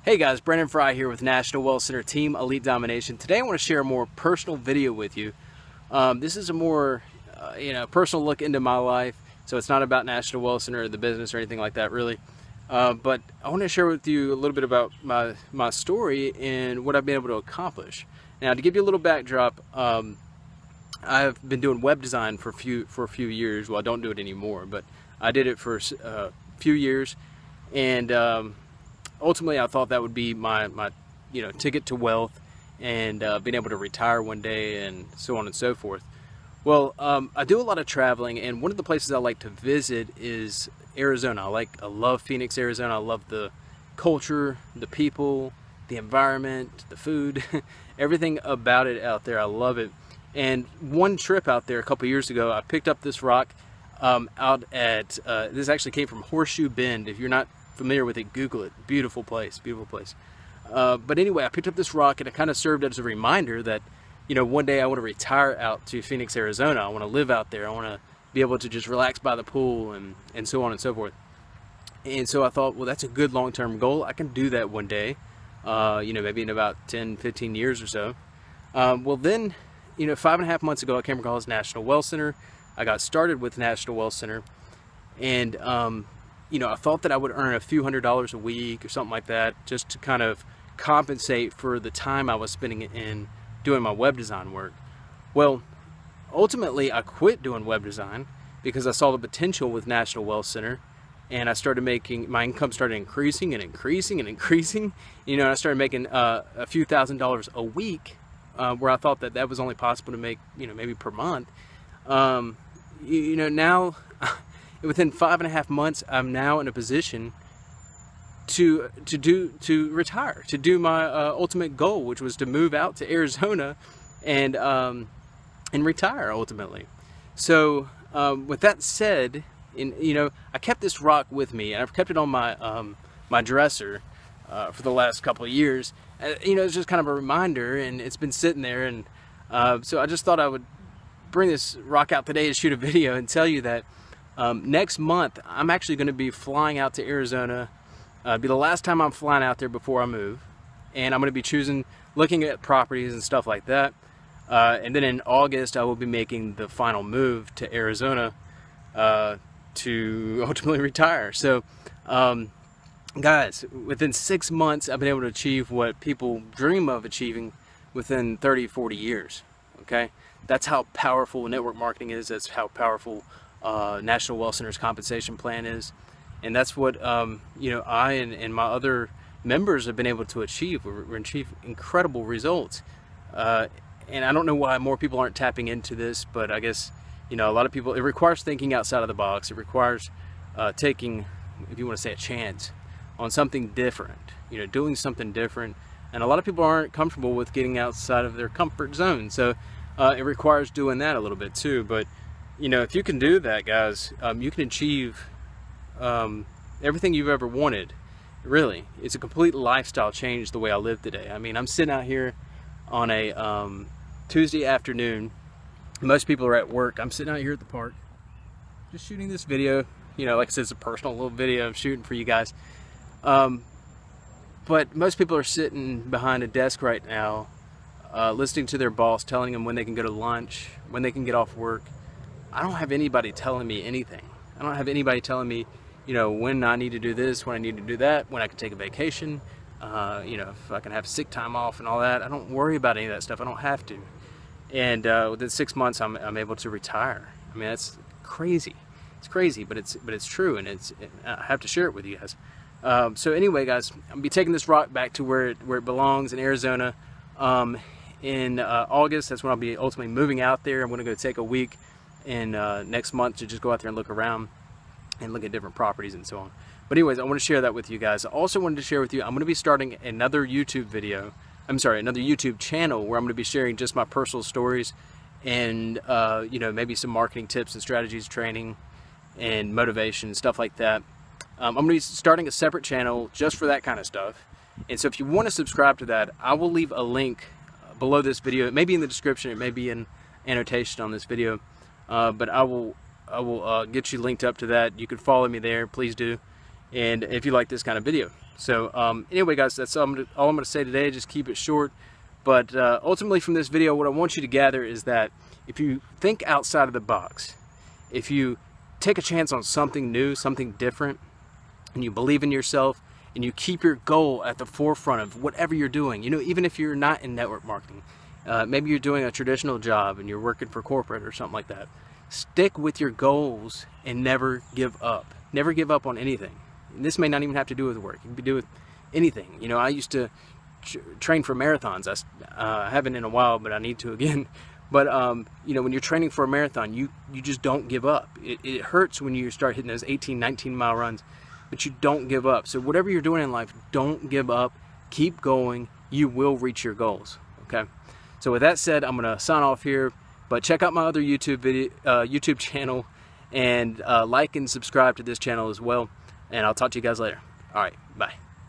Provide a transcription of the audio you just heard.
Hey guys, Brandon Frye here with National Well Center Team Elite Domination. Today I want to share a more personal video with you. This is a more personal look into my life, so it's not about National Well Center or the business or anything like that really. But I want to share with you a little bit about my story and what I've been able to accomplish. Now, to give you a little backdrop, I've been doing web design for a few years. Well, I don't do it anymore, but I did it for a few years, and ultimately I thought that would be my ticket to wealth and being able to retire one day and so on and so forth. Well, I do a lot of traveling, and one of the places I like to visit is Arizona. I love Phoenix, Arizona. I love the culture, the people, the environment, the food, everything about it out there. I love it. And one trip out there a couple years ago, I picked up this rock out at, this actually came from Horseshoe Bend. If you're not familiar with it, Google it. Beautiful place, beautiful place. But anyway, I picked up this rock, and it kind of served as a reminder that, one day I want to retire out to Phoenix, Arizona. I want to live out there. I want to be able to just relax by the pool and so on and so forth. And so I thought, well, that's a good long-term goal. I can do that one day, maybe in about 10, 15 years or so. Well then, 5.5 months ago, I came across National Well Center. I got started with National Well Center, and I thought that I would earn a few $100s a week or something like that, just to kind of compensate for the time I was spending in doing my web design work. Well, ultimately I quit doing web design because I saw the potential with National Well Center, and I started making, my income started increasing and increasing and increasing. And I started making a few $1,000s a week, where I thought that that was only possible to make, maybe per month. Now within 5.5 months, I'm now in a position to retire, to do my ultimate goal, which was to move out to Arizona and retire ultimately. So with that said, I kept this rock with me, and I've kept it on my my dresser for the last couple of years. It's just kind of a reminder, and it's been sitting there, and so I just thought I would bring this rock out today to shoot a video and tell you that next month I'm actually going to be flying out to Arizona. It'll be the last time I'm flying out there before I move, and I'm going to be looking at properties and stuff like that. And then in August I will be making the final move to Arizona to ultimately retire. So guys, within 6 months I've been able to achieve what people dream of achieving within 30, 40 years. Okay, that's how powerful network marketing is. That's how powerful National Well Center's compensation plan is, and that's what I and my other members have been able to achieve. We're achieving incredible results, and I don't know why more people aren't tapping into this, but I guess a lot of people, it requires thinking outside of the box. It requires taking, if you want to say, a chance on something different, doing something different, and a lot of people aren't comfortable with getting outside of their comfort zone. So it requires doing that a little bit too. But if you can do that, guys, you can achieve everything you've ever wanted. Really, it's a complete lifestyle change the way I live today. I mean, I'm sitting out here on a Tuesday afternoon. Most people are at work. I'm sitting out here at the park, just shooting this video. Like I said, it's a personal little video I'm shooting for you guys. But most people are sitting behind a desk right now, listening to their boss telling them when they can go to lunch, when they can get off work. I don't have anybody telling me anything. I don't have anybody telling me, when I need to do this, when I need to do that, when I can take a vacation, if I can have sick time off and all that. I don't worry about any of that stuff. I don't have to. And within 6 months, I'm able to retire. I mean, that's crazy. It's crazy, but it's true, and I have to share it with you guys. So anyway, guys, I'll be taking this rock back to where it belongs in Arizona. In August, that's when I'll be ultimately moving out there. I'm going to go take a week in next month to just go out there and look around and look at different properties and so on. But anyways, I want to share that with you guys. I also wanted to share with you, I'm going to be starting another YouTube channel where I'm going to be sharing just my personal stories and maybe some marketing tips and strategies, training and motivation, stuff like that. I'm going to be starting a separate channel just for that kind of stuff. And so if you want to subscribe to that, I will leave a link below this video. It may be in the description, it may be in annotation on this video, but I will get you linked up to that. You can follow me there, please do. And if you like this kind of video. So anyway, guys, that's all I'm going to say today. Just keep it short. But ultimately from this video, what I want you to gather is that if you think outside of the box, if you take a chance on something new, something different, and you believe in yourself, and you keep your goal at the forefront of whatever you're doing, you know, even if you're not in network marketing, maybe you're doing a traditional job and you're working for corporate or something like that, stick with your goals and never give up. Never give up on anything. And this may not even have to do with work. It can be do with anything. You know, I used to train for marathons. I haven't in a while, but I need to again. But you know, when you're training for a marathon, you just don't give up. It hurts when you start hitting those 18, 19-mile runs, but you don't give up. So whatever you're doing in life, don't give up. Keep going. You will reach your goals. Okay. So with that said, I'm gonna sign off here. But check out my other YouTube channel, and like and subscribe to this channel as well. And I'll talk to you guys later. All right, bye.